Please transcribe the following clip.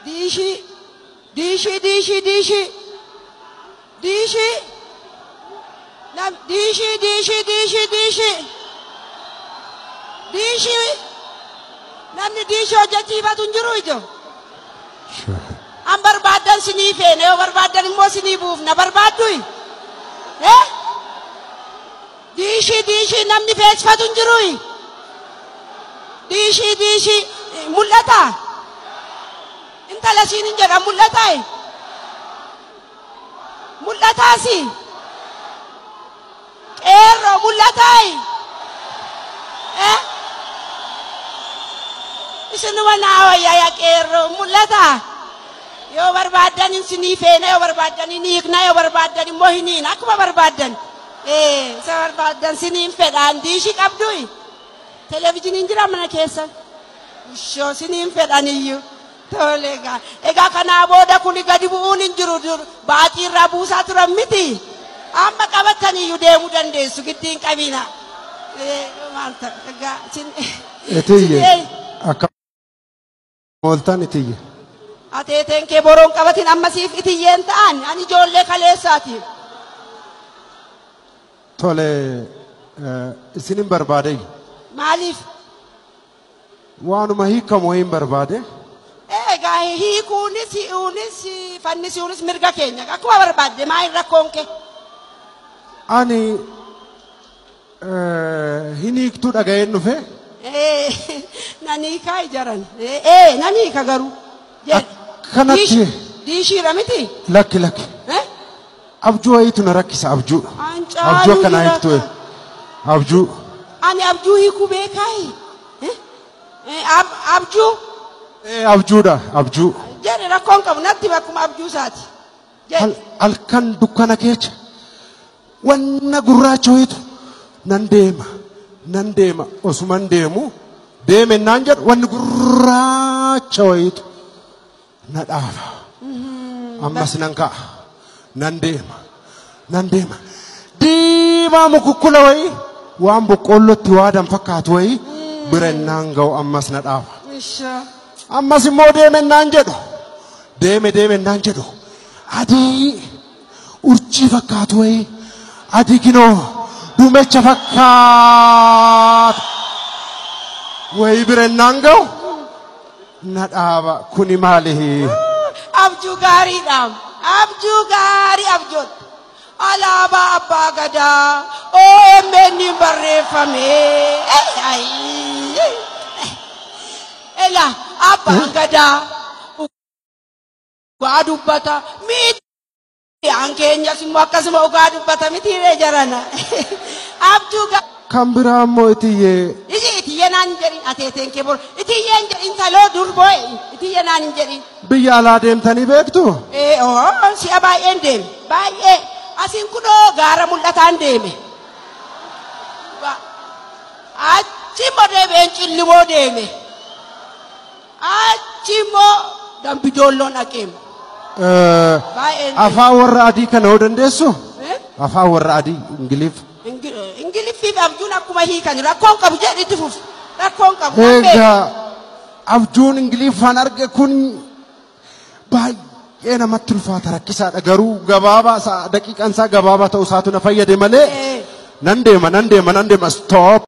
Dishi. Dishi. Namni dishi hojjechiifatu hin jiru ijo. An barbaadan sinii feene yoo barbaadan immoo sinii buufna barbaaddu. Dishi namni feesifatu hin jiru. Dishi mul'ata. Intala siin hin jedha mul'ata. Mul'ataasi. Qeerroo mul'ata. Isinuma naawayyaa yaa qeerroo mul'ata. Yoo barbaadan sinii feene yoo barbaadan hin hiikna yoo barbaadan immoo hin hiin akkuma barbaadan. Isa barbaadan siniin fedhaan diishi qabdu. Televizyiniin jira mana keessa. Ushoo siniin fedhan iyyuu. Tole egaa kanaa booda kuni gadi bu'uun hin jiru baaxii irraa buusaa turan miti. Amma qabatanii iyyuu deemuu dandeessu giddiin qabina. Maanta egaa Etiyye akka mooltan etiyye. Ateeteen kee boroon qabatin ammasiif itiyyeen ta'an ani ijoollee kaleessaati. Tole isinin barbaade. Maaliif? Waanuma hiikamu hin barbaade. Egaa hiikuunis fannisuunis mirga keenya akkuma barbaadde maal rakkoon kee? Ani hin hiiktuu dhaga'een dhufe. Nani kai jaran. Nani ka garu. Kanatti. Diishira miti. Lakki. Abjuu wayitu na rakkisa abjuu. Abjuu akkana hiiktu. Abjuu. Ani abjuu hiikuu beekai. Abjuu. Abjuudha abjuu. Jedhe rakkoon qabu natti bakkuma abjuu isaati. Halkan dukkana keessa wanna gurraacha wayitu nan deema osuman deemu deeme naan jedhu wanni gurraacha wayitu na dhaafa. Ammas nan ka'a nan deema diimaa mukukkula wayi waan boqqollootti waadan fakkaatu wayi bira naan ga'u ammas na dhaafa. Ammas immoo deeme naan jedhu adii urjii fakkaatu wayi adii kinoo duumecha fakkaatu wayi bira naan ga'u na dhaaba kuni maali? Abjuu gaariidhaam. Abjuu gaarii abjoota. Alaabaa abbaa gadaa. OMN barreeffame. Ela abbaan gadaa. Ugaa dubbata. Miti aan keenyas immoo akkasuma ugaa dubbata miti jarana. Abjuu gaarii. Kan biraa immoo itiyyee. Itiyyee naan hin jedhin ateeteen kee bor. Itiyyeen jedhin taloo durboo'e. Itiyyee naan hin jedhin. Biyya alaa deemtanii beektu? Si'a baay'een deeme. Baay'ee. Asin kunoo gaara mul'ataan deeme. Achi immoo deemeen cillimoo deeme. Achi immoo dambidoolloon dhaqeema. Afaan warra adii kana hoo dandeessu? Afaan warra adii Ingiliif. Ingiliffiif abjuun akkuma hiikan rakkoon qabu jedhitti fuuf. Rakkoon qabu. Egaa abjuun Ingiliffaan arge kun baay'ee namatti ulfaata rakkisaadha garuu gabaabaa daqiiqaan isaa gabaabaa ta'uu isaatu na fayyade malee nan deema stop.